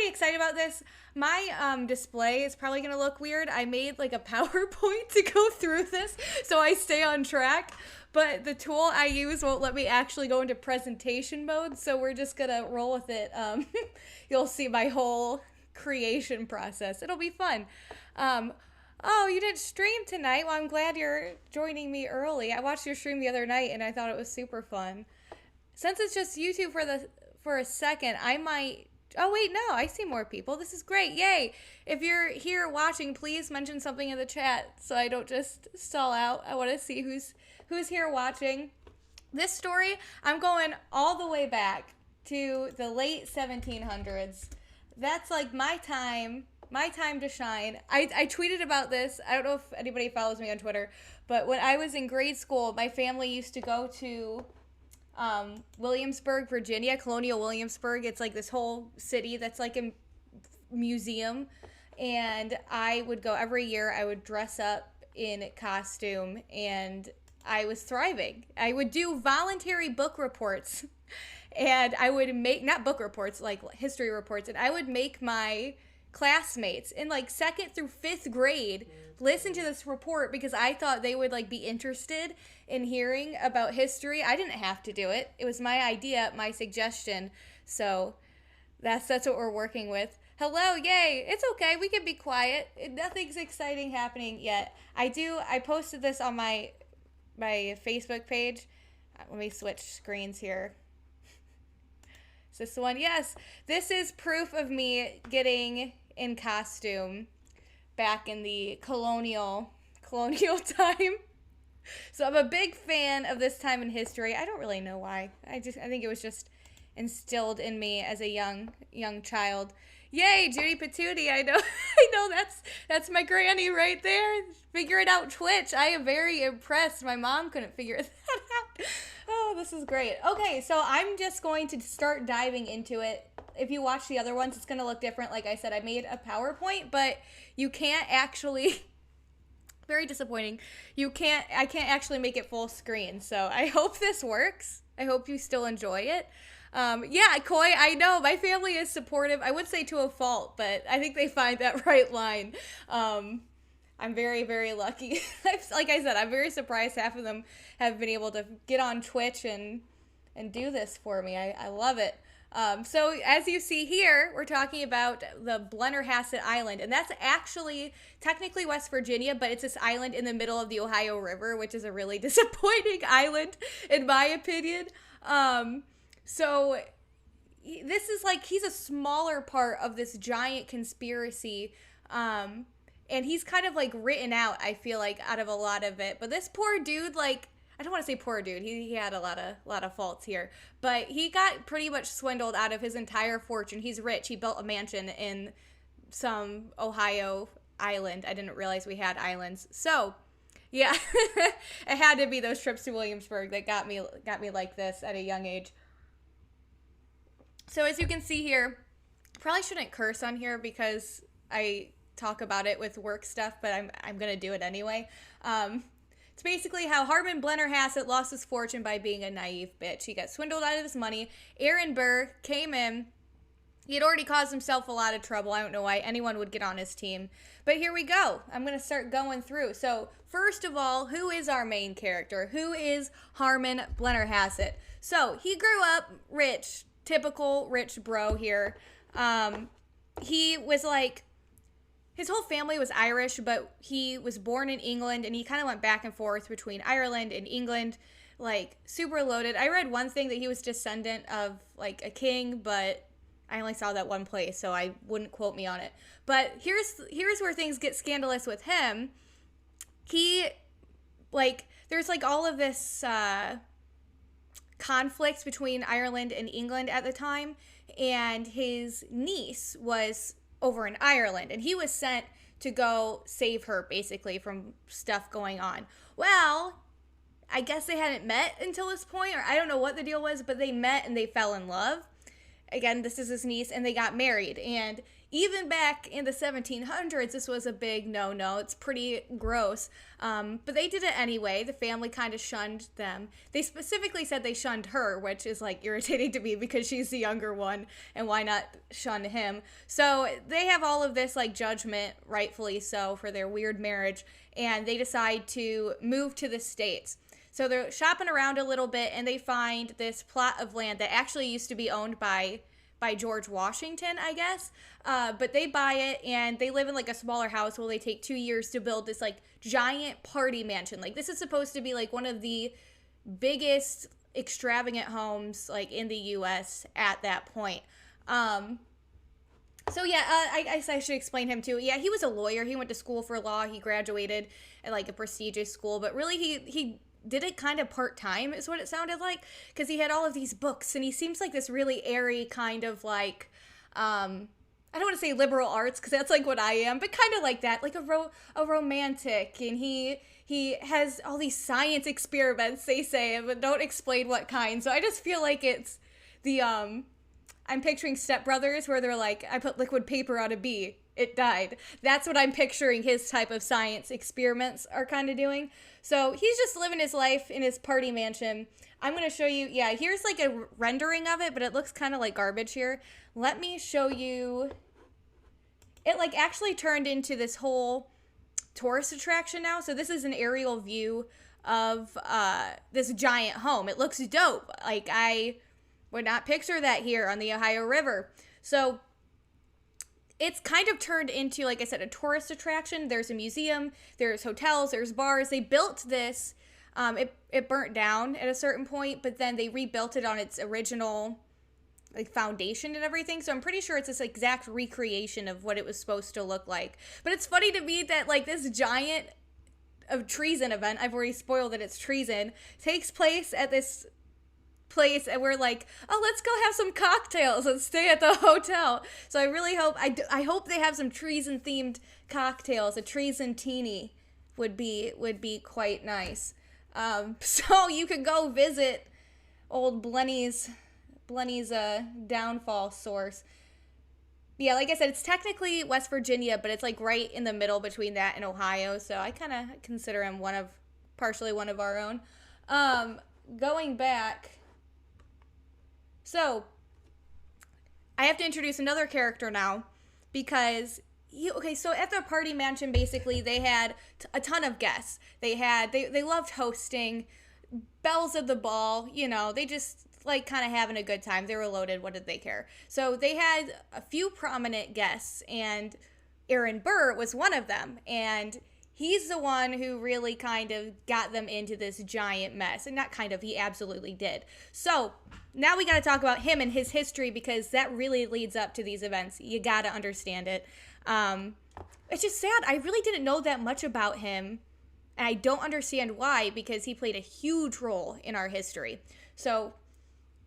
pretty excited about this. My display is probably going to look weird. I made like a PowerPoint to go through this so I stay on track. But the tool I use won't let me actually go into presentation mode, so we're just going to roll with it. You'll see my whole creation process. It'll be fun. Oh, you didn't stream tonight? Well, I'm glad you're joining me early. I watched your stream the other night, and I thought it was super fun. Since it's just you two for a second, I might... Oh, wait, no, I see more people. This is great. Yay. If you're here watching, please mention something in the chat so I don't just stall out. I want to see who's here watching. This story, I'm going all the way back to the late 1700s. That's like my time to shine. I tweeted about this. I don't know if anybody follows me on Twitter, but when I was in grade school, my family used to go to Williamsburg, Virginia, Colonial Williamsburg. It's like this whole city that's like a museum, and I would go every year. I would dress up in costume, and I was thriving. I would do voluntary book reports, and I would make, not book reports, like history reports, and I would make my classmates in like 2nd through 5th grade listen to this report because I thought they would like be interested in hearing about history. I didn't have to do it. It was my idea, my suggestion. So that's what we're working with. Hello, yay. It's okay. We can be quiet. Nothing's exciting happening yet. I posted this on my Facebook page. Let me switch screens here. Is this the one? Yes. This is proof of me getting in costume back in the colonial time. So I'm a big fan of this time in history. I don't really know why. I think it was just instilled in me as a young child. Yay, Judy Patootie. I know that's my granny right there. Figuring out Twitch. I am very impressed. My mom couldn't figure that out. Oh, this is great. Okay, so I'm just going to start diving into it. If you watch the other ones, it's going to look different. Like I said, I made a PowerPoint, but you can't actually... Very disappointing. I can't actually make it full screen, so I hope this works. I hope you still enjoy it. Yeah, Koi, I know, my family is supportive. I would say to a fault, but I think they find that right line. I'm very, very lucky. Like I said, I'm very surprised half of them have been able to get on Twitch and do this for me. I love it. So as you see here, we're talking about the Blennerhassett Island, and that's actually technically West Virginia, but it's this island in the middle of the Ohio River, which is a really disappointing island, in my opinion. So this is like, he's a smaller part of this giant conspiracy, and he's kind of like written out, I feel like, out of a lot of it. But this poor dude, like, I don't want to say poor dude. He had a lot of faults here, but he got pretty much swindled out of his entire fortune. He's rich. He built a mansion in some Ohio island. I didn't realize we had islands. So, yeah, it had to be those trips to Williamsburg that got me like this at a young age. So as you can see here, probably shouldn't curse on here because I talk about it with work stuff, but I'm gonna do it anyway. It's basically how Harman Blennerhassett lost his fortune by being a naive bitch. He got swindled out of his money. Aaron Burr came in. He had already caused himself a lot of trouble. I don't know why anyone would get on his team. But here we go. I'm going to start going through. So, first of all, who is our main character? Who is Harman Blennerhassett? So, he grew up rich. Typical rich bro here. He was like... His whole family was Irish, but he was born in England, and he kind of went back and forth between Ireland and England, like, super loaded. I read one thing that he was descendant of, like, a king, but I only saw that one place, so I wouldn't quote me on it. But here's where things get scandalous with him. He, like, there's, like, all of this conflict between Ireland and England at the time, and his niece was over in Ireland, and he was sent to go save her, basically, from stuff going on. Well, I guess they hadn't met until this point, or I don't know what the deal was, but they met and they fell in love. again, this is his niece, and they got married. And even back in the 1700s, this was a big no-no. It's pretty gross. But they did it anyway. The family kind of shunned them. They specifically said they shunned her, which is like irritating to me because she's the younger one, and why not shun him? So they have all of this like judgment, rightfully so, for their weird marriage, and they decide to move to the States. So they're shopping around a little bit, and they find this plot of land that actually used to be owned by George Washington, I guess. But they buy it, and they live in like a smaller house while they take 2 years to build this like giant party mansion. Like, this is supposed to be like one of the biggest extravagant homes like in the US at that point. So yeah, I guess I should explain him too. Yeah, he was a lawyer. He went to school for law. He graduated at like a prestigious school, but really he did it kind of part-time is what it sounded like, because he had all of these books, and he seems like this really airy kind of like, I don't want to say liberal arts, because that's like what I am, but kind of like that, like a romantic, and he has all these science experiments, they say, but don't explain what kind. So I just feel like it's the, I'm picturing Step Brothers, where they're like, I put liquid paper on a bee, it died. That's what I'm picturing his type of science experiments are kind of doing. So he's just living his life in his party mansion. I'm going to show you, yeah, here's like a rendering of it, but it looks kind of like garbage here. Let me show you. It like actually turned into this whole tourist attraction now. So this is an aerial view of this giant home. It looks dope. Like, I would not picture that here on the Ohio River. So it's kind of turned into, like I said, a tourist attraction. There's a museum, there's hotels, there's bars. They built this, it burnt down at a certain point, but then they rebuilt it on its original like foundation and everything. So I'm pretty sure it's this exact recreation of what it was supposed to look like. But it's funny to me that like this giant of Treason event, I've already spoiled that it's Treason, takes place at this place, and we're like, oh, let's go have some cocktails and stay at the hotel. So I really hope, I hope they have some Treason themed cocktails. A Treason teeny would be quite nice. So you could go visit old Blenny's downfall source. Yeah, like I said, it's technically West Virginia, but it's like right in the middle between that and Ohio. So I kind of consider him partially one of our own. Going back. So, I have to introduce another character now, because, so at the party mansion, basically, they had a ton of guests. They loved hosting, belles of the ball, they just, like, kind of having a good time. They were loaded, what did they care? So, they had a few prominent guests, and Aaron Burr was one of them, and he's the one who really kind of got them into this giant mess. And not kind of, he absolutely did. So, now we got to talk about him and his history, because that really leads up to these events. You got to understand it. It's just sad. I really didn't know that much about him, and I don't understand why, because he played a huge role in our history. So,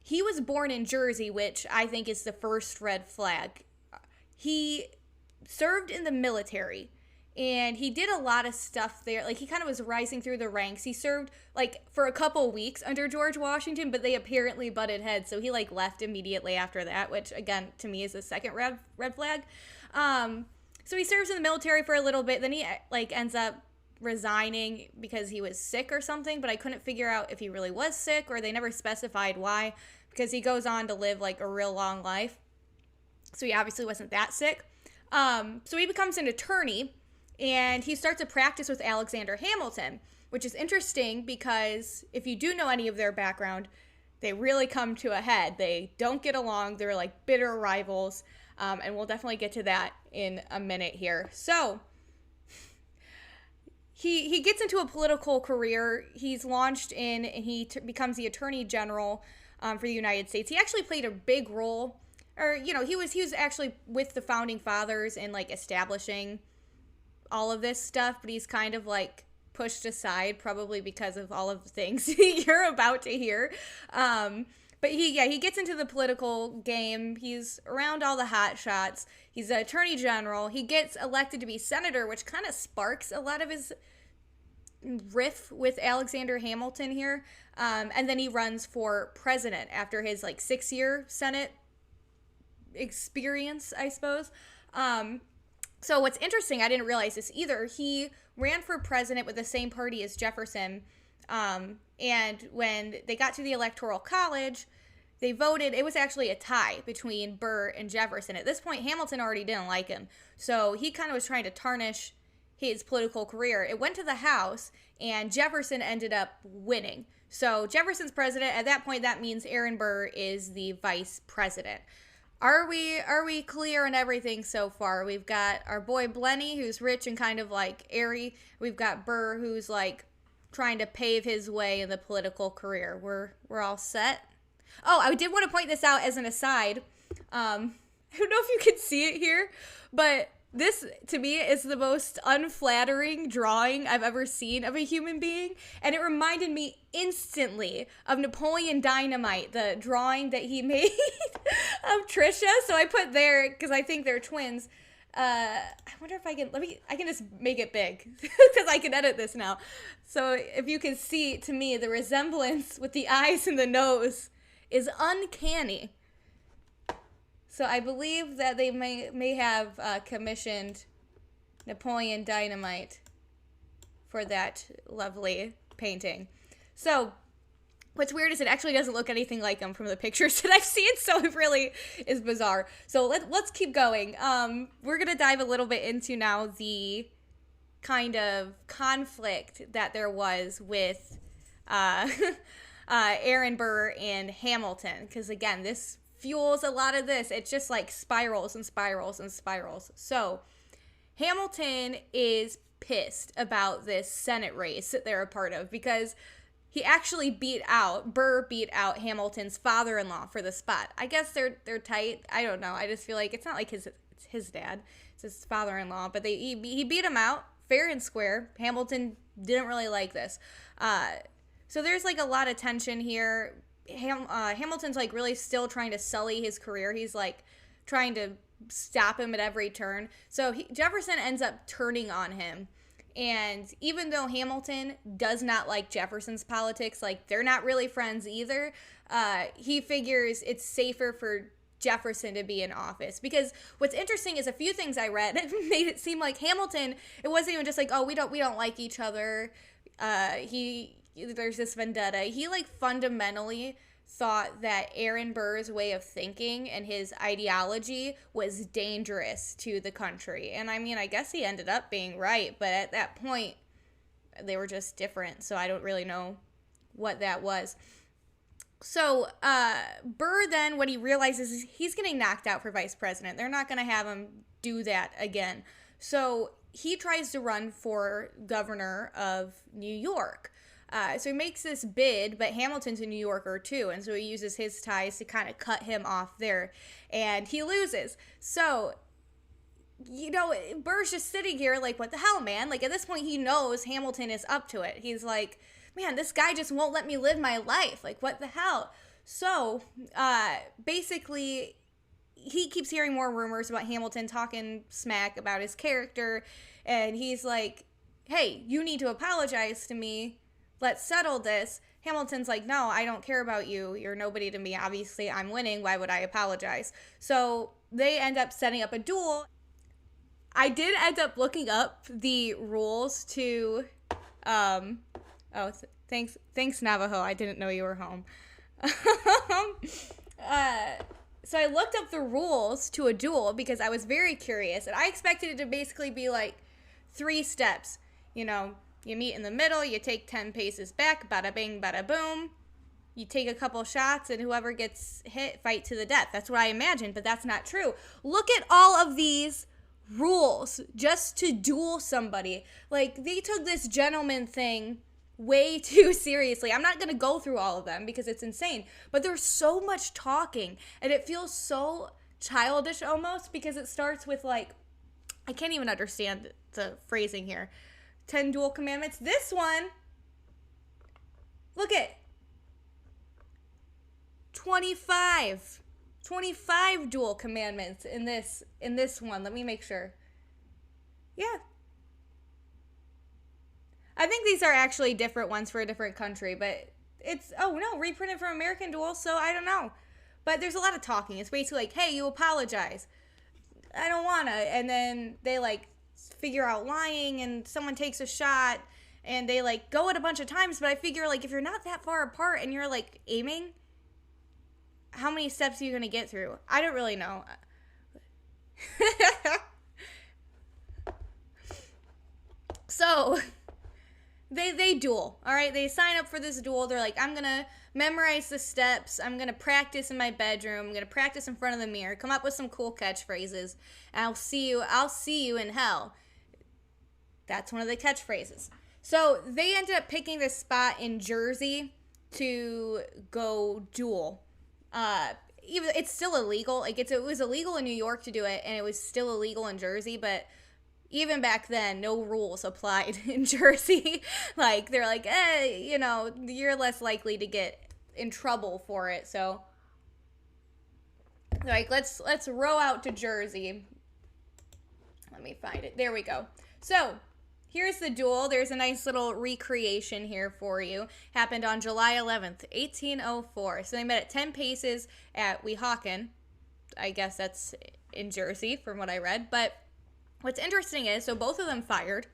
he was born in Jersey, which I think is the first red flag. He served in the military, and he did a lot of stuff there. Like, he kind of was rising through the ranks. He served, like, for a couple weeks under George Washington, but they apparently butted heads. So he, like, left immediately after that, which, again, to me is the second red flag. So he serves in the military for a little bit. Then he, like, ends up resigning because he was sick or something. But I couldn't figure out if he really was sick, or they never specified why. Because he goes on to live, like, a real long life. So he obviously wasn't that sick. So he becomes an attorney. And he starts a practice with Alexander Hamilton, which is interesting because if you do know any of their background, they really come to a head. They don't get along. They're like bitter rivals. And we'll definitely get to that in a minute here. So he gets into a political career. He's launched in, and he becomes the Attorney General for the United States. He actually played a big role, or, he was actually with the Founding Fathers in like establishing all of this stuff, but he's kind of like pushed aside, probably because of all of the things you're about to hear. But he gets into the political game. He's around all the hot shots. He's the Attorney General. He gets elected to be senator, which kind of sparks a lot of his riff with Alexander Hamilton here. And then he runs for president after his like 6-year Senate experience, I suppose. So what's interesting, I didn't realize this either. He ran for president with the same party as Jefferson. And when they got to the Electoral College, they voted. It was actually a tie between Burr and Jefferson. At this point, Hamilton already didn't like him. So he kind of was trying to tarnish his political career. It went to the House, and Jefferson ended up winning. So Jefferson's president. At that point, that means Aaron Burr is the vice president. Are we clear on everything so far? We've got our boy Blenny, who's rich and kind of like airy. We've got Burr, who's like trying to pave his way in the political career. We're all set. Oh, I did want to point this out as an aside. I don't know if you can see it here, but this, to me, is the most unflattering drawing I've ever seen of a human being. And it reminded me instantly of Napoleon Dynamite, the drawing that he made of Trisha. So I put there because I think they're twins. I wonder if I can just make it big because I can edit this now. So if you can see, to me, the resemblance with the eyes and the nose is uncanny. So I believe that they may have commissioned Napoleon Dynamite for that lovely painting. So what's weird is it actually doesn't look anything like him from the pictures that I've seen, so it really is bizarre. So let's keep going. We're going to dive a little bit into now the kind of conflict that there was with Aaron Burr and Hamilton, because again, this fuels a lot of this. It's just like spirals and spirals and spirals. So Hamilton is pissed about this Senate race that they're a part of because he actually Burr beat out Hamilton's father-in-law for the spot. I guess they're tight. I don't know. I just feel like it's not like it's his dad. It's his father-in-law. But he beat him out fair and square. Hamilton didn't really like this. So there's like a lot of tension here. Hamilton's like really still trying to sully his career. He's like trying to stop him at every turn. So Jefferson ends up turning on him. And even though Hamilton does not like Jefferson's politics, like they're not really friends either, he figures it's safer for Jefferson to be in office. Because what's interesting is a few things I read made it seem like Hamilton, it wasn't even just like, oh, we don't like each other. There's this vendetta. He like fundamentally thought that Aaron Burr's way of thinking and his ideology was dangerous to the country. And I mean, I guess he ended up being right, but at that point, they were just different. So I don't really know what that was. So Burr then, what he realizes is he's getting knocked out for vice president. They're not going to have him do that again. So he tries to run for governor of New York. So he makes this bid, but Hamilton's a New Yorker too, and so he uses his ties to kind of cut him off there, and he loses. So, you know, Burr's just sitting here like, what the hell, man? Like, at this point, he knows Hamilton is up to it. He's like, man, this guy just won't let me live my life. Like, what the hell? So, basically, he keeps hearing more rumors about Hamilton talking smack about his character, and he's like, hey, you need to apologize to me. Let's settle this. Hamilton's like, no, I don't care about you. You're nobody to me. Obviously, I'm winning. Why would I apologize? So they end up setting up a duel. I did end up looking up the rules to, thanks Navajo. I didn't know you were home. So I looked up the rules to a duel because I was very curious. And I expected it to basically be like 3 steps, you know. You meet in the middle, you take 10 paces back, bada bing, bada boom. You take a couple shots, and whoever gets hit, fight to the death. That's what I imagined, but that's not true. Look at all of these rules just to duel somebody. Like, they took this gentleman thing way too seriously. I'm not going to go through all of them because it's insane, but there's so much talking, and it feels so childish almost because it starts with, like, I can't even understand the phrasing here. 10 duel commandments. This one, look at 25 duel commandments in this one. Let me make sure. Yeah. I think these are actually different ones for a different country, but it's, oh no, reprinted from American Duel, so I don't know. But there's a lot of talking. It's basically like, hey, you apologize. I don't want to. And then they, like, figure out lying, and someone takes a shot, and they, like, go it a bunch of times. But I figure, like, if you're not that far apart and you're, like, aiming, how many steps are you going to get through? I don't really know. So, they duel, all right? They sign up for this duel. They're like, I'm going to memorize the steps. I'm going to practice in my bedroom. I'm going to practice in front of the mirror, come up with some cool catchphrases, and I'll see you in hell. That's one of the catchphrases. So, they ended up picking this spot in Jersey to go duel. Even it's still illegal. Like, it was illegal in New York to do it, and it was still illegal in Jersey, but even back then, no rules applied in Jersey. Like, they're like, you're less likely to get in trouble for it. So, like, let's row out to Jersey. Let me find it. There we go. So, here's the duel. There's a nice little recreation here for you. Happened on July 11th, 1804. So, they met at 10 paces at Weehawken. I guess that's in Jersey from what I read. But what's interesting is, so both of them fired,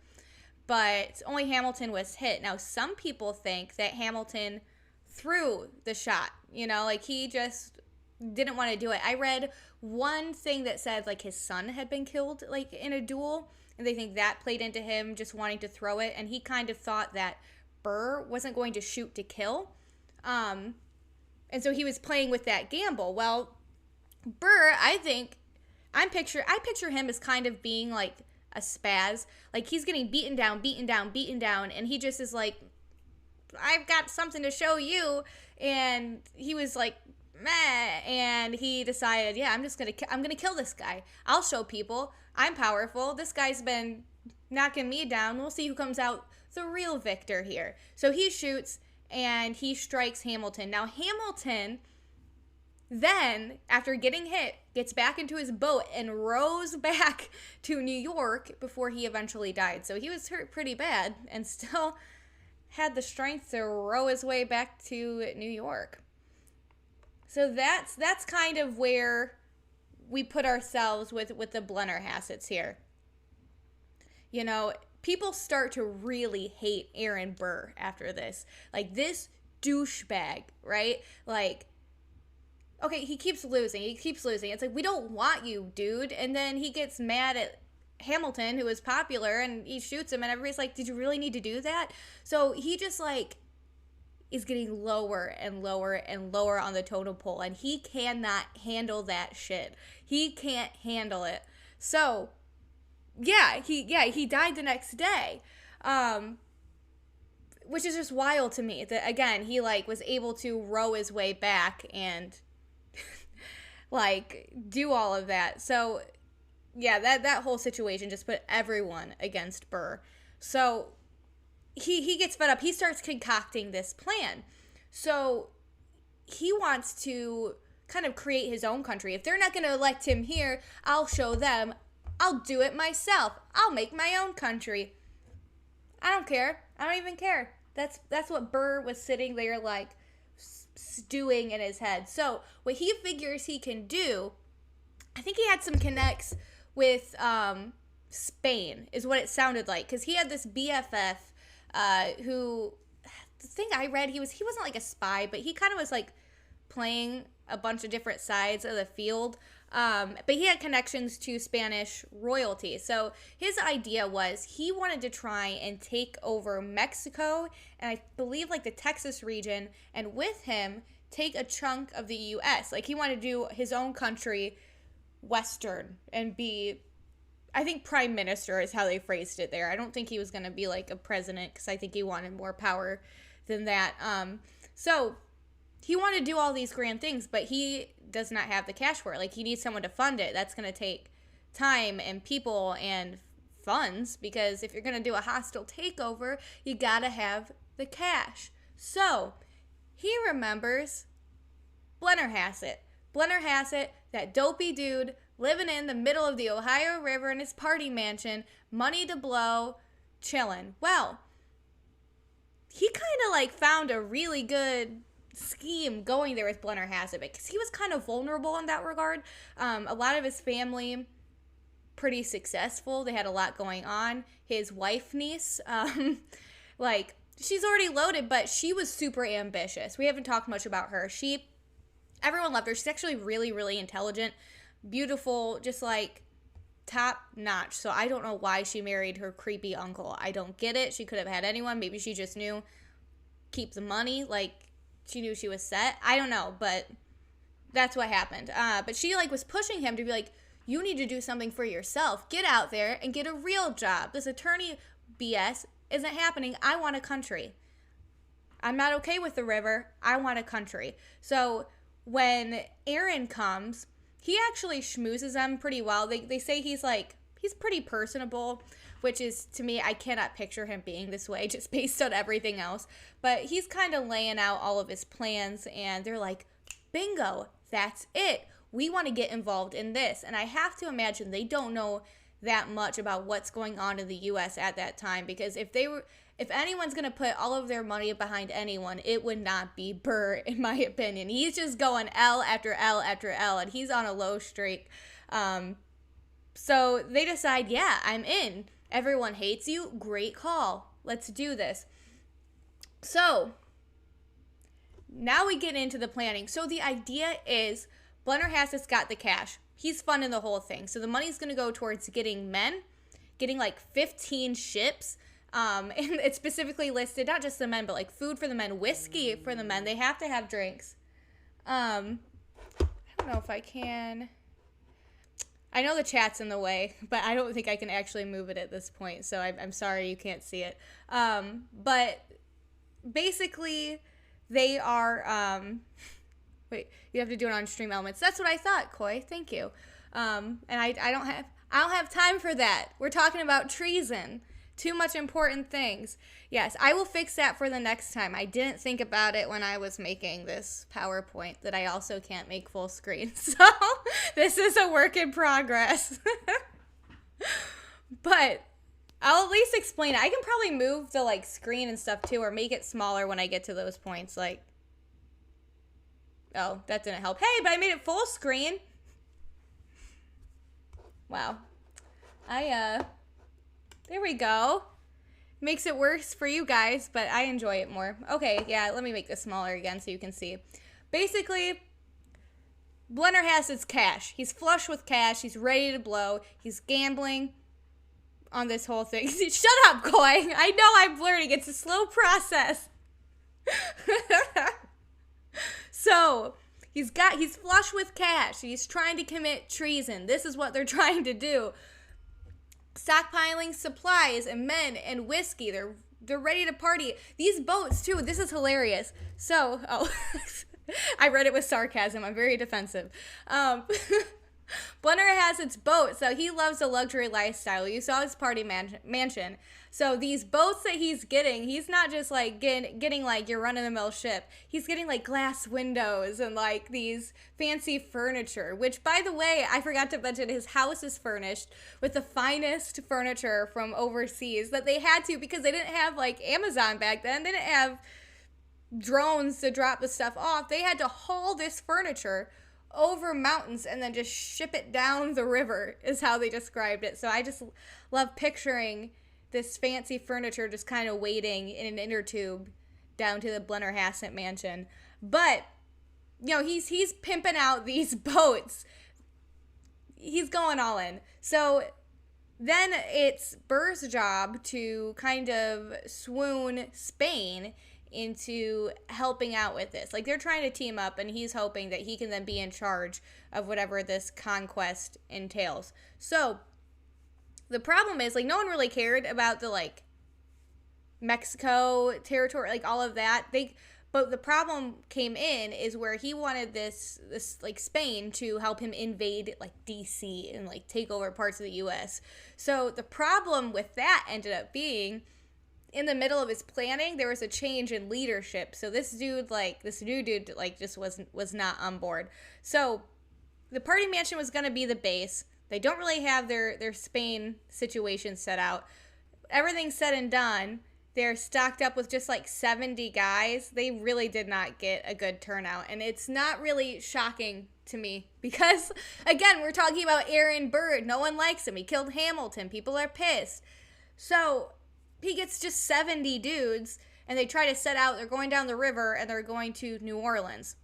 but only Hamilton was hit. Now, some people think that Hamilton threw the shot, like he just didn't want to do it. I read one thing that said, like, his son had been killed, like, in a duel, and they think that played into him just wanting to throw it, and he kind of thought that Burr wasn't going to shoot to kill, and so he was playing with that gamble. Well, Burr, I picture him as kind of being like a spaz. Like, he's getting beaten down, and he just is like, I've got something to show you. And he was like, meh. And he decided, yeah, I'm gonna kill this guy. I'll show people I'm powerful. This guy's been knocking me down. We'll see who comes out the real victor here. So he shoots, and he strikes Hamilton. Now, Hamilton then, after getting hit, gets back into his boat and rows back to New York before he eventually died. So he was hurt pretty bad and still had the strength to row his way back to New York. So that's kind of where we put ourselves with the Blennerhassetts here. People start to really hate Aaron Burr after this. Like, this douchebag, right? Like, okay, he keeps losing. It's like, we don't want you, dude. And then he gets mad at Hamilton, who is popular, and he shoots him, and everybody's like, did you really need to do that? So he just, like, is getting lower and lower and lower on the totem pole, and he cannot handle that shit. He can't handle it. So, he died the next day. Which is just wild to me. That, again, he, like, was able to row his way back and like, do all of that. So, yeah, that whole situation just put everyone against Burr. So, he gets fed up. He starts concocting this plan. So, he wants to kind of create his own country. If they're not going to elect him here, I'll show them. I'll do it myself. I'll make my own country. I don't care. I don't even care. That's what Burr was sitting there, like, stewing in his head. So what he figures he can do, I think he had some connects with Spain, is what it sounded like, because he had this BFF who, the thing I read, he wasn't like a spy, but he kind of was like playing a bunch of different sides of the field. But he had connections to Spanish royalty. So his idea was he wanted to try and take over Mexico and I believe like the Texas region, and with him take a chunk of the U.S. Like, he wanted to do his own country Western and be, I think, prime minister is how they phrased it there. I don't think he was going to be like a president, because I think he wanted more power than that. So he wanted to do all these grand things, but he does not have the cash for it. Like, he needs someone to fund it. That's going to take time and people and funds, because if you're going to do a hostile takeover, you got to have the cash. So he remembers Blennerhassett. Blennerhassett, that dopey dude living in the middle of the Ohio River in his party mansion, money to blow, chilling. Well, he kind of like found a really good scheme going there with Blennerhassett, because he was kind of vulnerable in that regard. A lot of his family, pretty successful. They had a lot going on. His wife niece, like, she's already loaded, but she was super ambitious. We haven't talked much about her. Everyone loved her. She's actually really, really intelligent, beautiful, just like top notch. So I don't know why she married her creepy uncle. I don't get it. She could have had anyone. Maybe she just knew keep the money. Like, she knew she was set. I don't know, but that's what happened. But she, like, was pushing him to be like, you need to do something for yourself. Get out there and get a real job. This attorney BS isn't happening. I want a country. I'm not okay with the river. I want a country. So when Aaron comes, he actually schmoozes them pretty well. They say he's pretty personable, which is, to me, I cannot picture him being this way just based on everything else. But he's kind of laying out all of his plans, and they're like, bingo, that's it. We want to get involved in this. And I have to imagine they don't know that much about what's going on in the U.S. at that time, because if anyone's going to put all of their money behind anyone, it would not be Burr, in my opinion. He's just going L after L after L, and he's on a low streak. So they decide, yeah, I'm in. Everyone hates you. Great call. Let's do this. So now we get into the planning. So the idea is Blennerhassett's got the cash. He's funding the whole thing. So the money's going to go towards getting like 15 ships. And it's specifically listed, not just the men, but like food for the men, whiskey for the men. They have to have drinks. I don't know if I can. I know the chat's in the way, but I don't think I can actually move it at this point. So I'm sorry you can't see it. But basically they are, wait, you have to do it on stream elements. That's what I thought, Coy. Thank you. And I don't have time for that. We're talking about treason. Too much important things. Yes, I will fix that for the next time. I didn't think about it when I was making this PowerPoint that I also can't make full screen. So this is a work in progress. But I'll at least explain it. I can probably move the like screen and stuff too, or make it smaller when I get to those points. Like, oh, that didn't help. Hey, but I made it full screen. Wow. There we go. Makes it worse for you guys, but I enjoy it more. Okay, yeah, let me make this smaller again so you can see. Basically, Blennerhassett's cash. He's flush with cash. He's ready to blow. He's gambling on this whole thing. Shut up, Coy. I know I'm learning. It's a slow process. So, he's flush with cash. He's trying to commit treason. This is what they're trying to do. Stockpiling supplies and men and whiskey. They're ready to party. These boats too. This is hilarious. So, I read it with sarcasm. I'm very defensive. Blennerhassett's boat. So he loves a luxury lifestyle. You saw his party mansion. So these boats that he's getting, he's not just like getting like your run-of-the-mill ship. He's getting like glass windows and like these fancy furniture, which by the way, I forgot to mention, his house is furnished with the finest furniture from overseas that they had to, because they didn't have like Amazon back then. They didn't have drones to drop the stuff off. They had to haul this furniture over mountains and then just ship it down the river, is how they described it. So I just love picturing this fancy furniture just kind of waiting in an inner tube down to the Blennerhassett mansion. But, you know, he's pimping out these boats. He's going all in. So then it's Burr's job to kind of swoon Spain into helping out with this. Like, they're trying to team up, and he's hoping that he can then be in charge of whatever this conquest entails. So the problem is, like, no one really cared about the, like, Mexico territory, like, all of that. But the problem came in is where he wanted this like, Spain to help him invade, like, DC and, like, take over parts of the U.S. So the problem with that ended up being, in the middle of his planning, there was a change in leadership. So this new dude, like, just was not on board. So the party mansion was going to be the base. They don't really have their Spain situation set out. Everything's said and done. they're stocked up with just like 70 guys. They really did not get a good turnout. And it's not really shocking to me because, again, we're talking about Aaron Burr. No one likes him. He killed Hamilton. People are pissed. So he gets just 70 dudes, and they try to set out. They're going down the river, and they're going to New Orleans.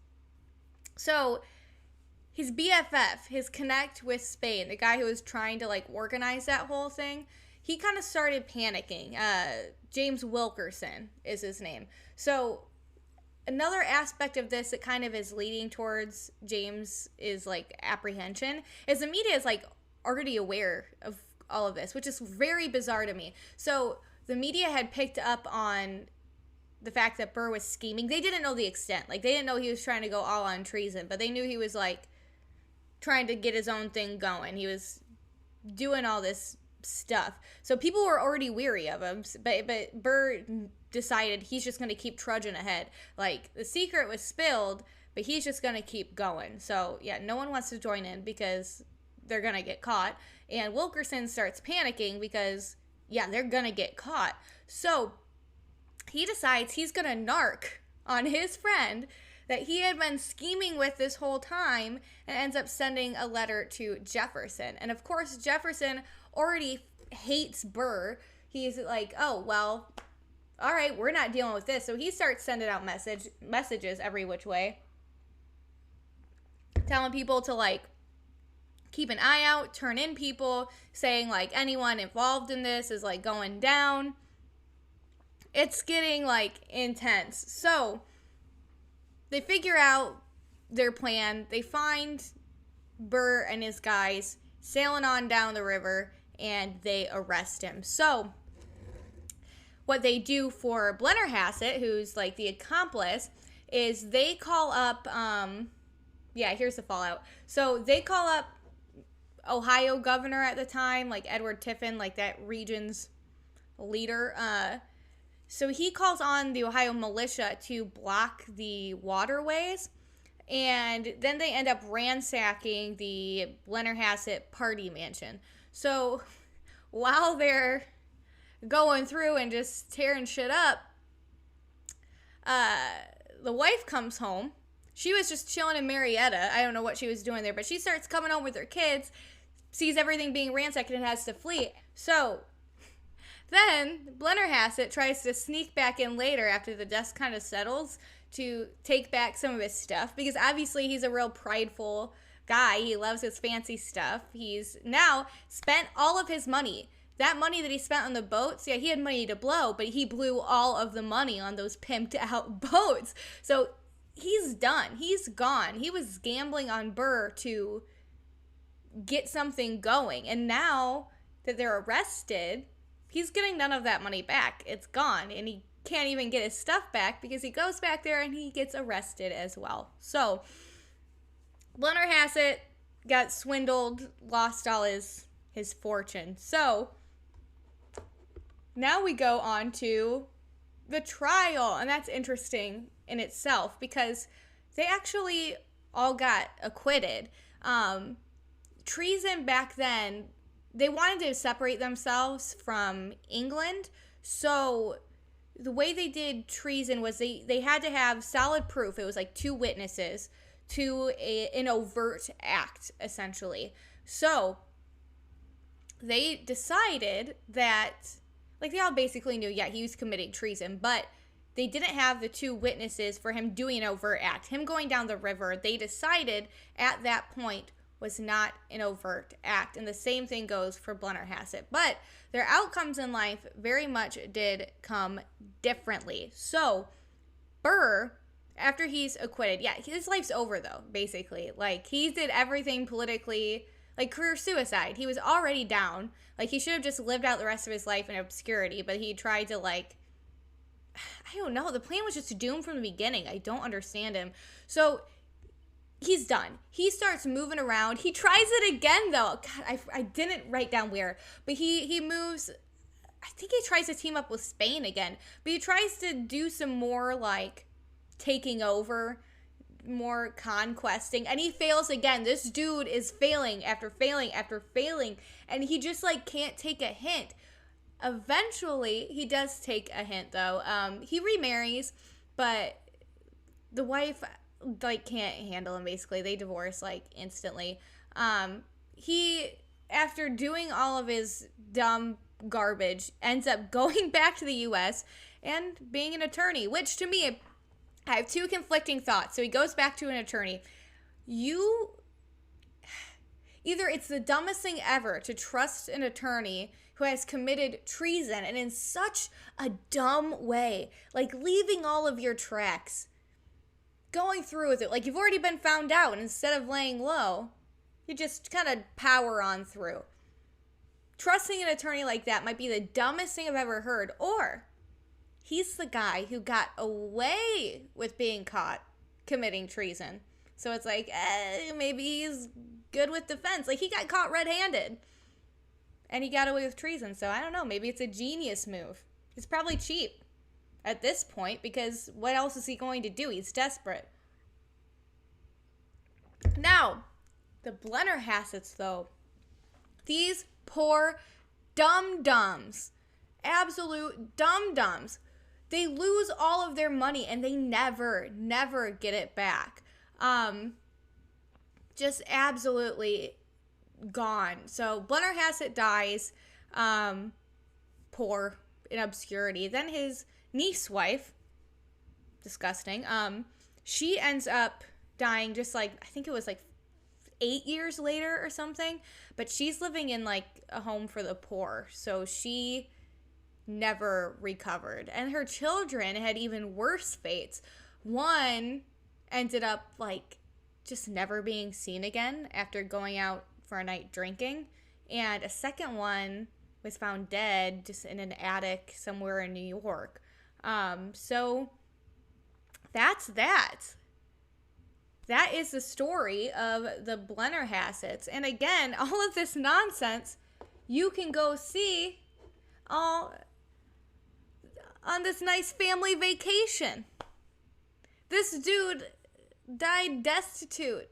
So his BFF, his connect with Spain, the guy who was trying to like organize that whole thing, he kind of started panicking. James Wilkerson is his name. So another aspect of this that kind of is leading towards James is like apprehension is the media is like already aware of all of this, which is very bizarre to me. So the media had picked up on the fact that Burr was scheming. They didn't know the extent. Like, they didn't know he was trying to go all on treason, but they knew he was like trying to get his own thing going. He was doing all this stuff. So people were already weary of him, but Burr decided he's just going to keep trudging ahead. Like, the secret was spilled, but he's just going to keep going. So, yeah, no one wants to join in because they're going to get caught. And Wilkerson starts panicking because, yeah, they're going to get caught. So he decides he's going to narc on his friend that he had been scheming with this whole time and ends up sending a letter to Jefferson. And, of course, Jefferson already hates Burr. He's like, oh, well, all right, we're not dealing with this. So he starts sending out messages every which way, telling people to, like, keep an eye out, turn in people, saying, like, anyone involved in this is, like, going down. It's getting, like, intense. So they figure out their plan. They find Burr and his guys sailing on down the river, and they arrest him. So what they do for Blennerhassett, who's, like, the accomplice, is they call up, here's the fallout. So they call up Ohio governor at the time, like Edward Tiffin, like that region's leader. So he calls on the Ohio militia to block the waterways, and then they end up ransacking the Blennerhassett party mansion. So while they're going through and just tearing shit up, the wife comes home. She was just chilling in Marietta. I don't know what she was doing there, but she starts coming home with her kids, sees everything being ransacked, and has to flee. So then Blennerhassett tries to sneak back in later after the dust kind of settles to take back some of his stuff, because obviously he's a real prideful guy. He loves his fancy stuff. He's now spent all of his money. That money that he spent on the boats, yeah, he had money to blow, but he blew all of the money on those pimped out boats. So he's done. He's gone. He was gambling on Burr to get something going. And now that they're arrested, he's getting none of that money back. It's gone. And he can't even get his stuff back because he goes back there and he gets arrested as well. So Blennerhassett got swindled, lost all his fortune. So now we go on to the trial. And that's interesting in itself because they actually all got acquitted. Treason back then, they wanted to separate themselves from England. So the way they did treason was they had to have solid proof. It was like 2 witnesses to an overt act, essentially. So they decided that, like, they all basically knew, yeah, he was committing treason, but they didn't have the 2 witnesses for him doing an overt act. Him going down the river, they decided at that point was not an overt act. And the same thing goes for Blennerhassett. But their outcomes in life very much did come differently. So Burr, after he's acquitted, yeah, his life's over, though, basically. Like, he did everything politically, like career suicide. He was already down. Like, he should have just lived out the rest of his life in obscurity, but he tried to, like, I don't know. The plan was just doomed from the beginning. I don't understand him. So he's done. He starts moving around. He tries it again, though. God, I didn't write down where. But he moves. I think he tries to team up with Spain again. But he tries to do some more, like, taking over, more conquesting. And he fails again. This dude is failing after failing after failing. And he just, like, can't take a hint. Eventually, he does take a hint, though. He remarries, but the wife, like, can't handle him, basically. They divorce, like, instantly. He, after doing all of his dumb garbage, ends up going back to the U.S. and being an attorney, which, to me, I have two conflicting thoughts. So he goes back to an attorney. Either it's the dumbest thing ever to trust an attorney who has committed treason, and in such a dumb way, like leaving all of your tracks, going through with it, like you've already been found out, and instead of laying low, you just kind of power on through. Trusting an attorney like that might be the dumbest thing I've ever heard. Or he's the guy who got away with being caught committing treason. So it's like, maybe he's good with defense. Like, he got caught red-handed, and he got away with treason. So I don't know. Maybe it's a genius move. He's probably cheap at this point, because what else is he going to do? He's desperate. Now, the Blennerhassets, though, these poor dum-dums, absolute dum-dums, they lose all of their money, and they never get it back. Just absolutely gone. So Blennerhassett dies, poor, in obscurity. Then his niece wife, disgusting, she ends up dying just like, I think it was like 8 years later or something, but she's living in like a home for the poor, so she never recovered. And her children had even worse fates. One ended up like just never being seen again after going out for a night drinking, and a second one was found dead just in an attic somewhere in New York. So that's that. That is the story of the Blennerhassets. And again, all of this nonsense you can go see all on this nice family vacation. This dude died destitute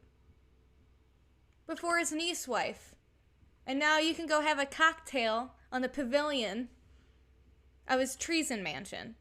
before his niece wife. And now you can go have a cocktail on the pavilion of his treason mansion.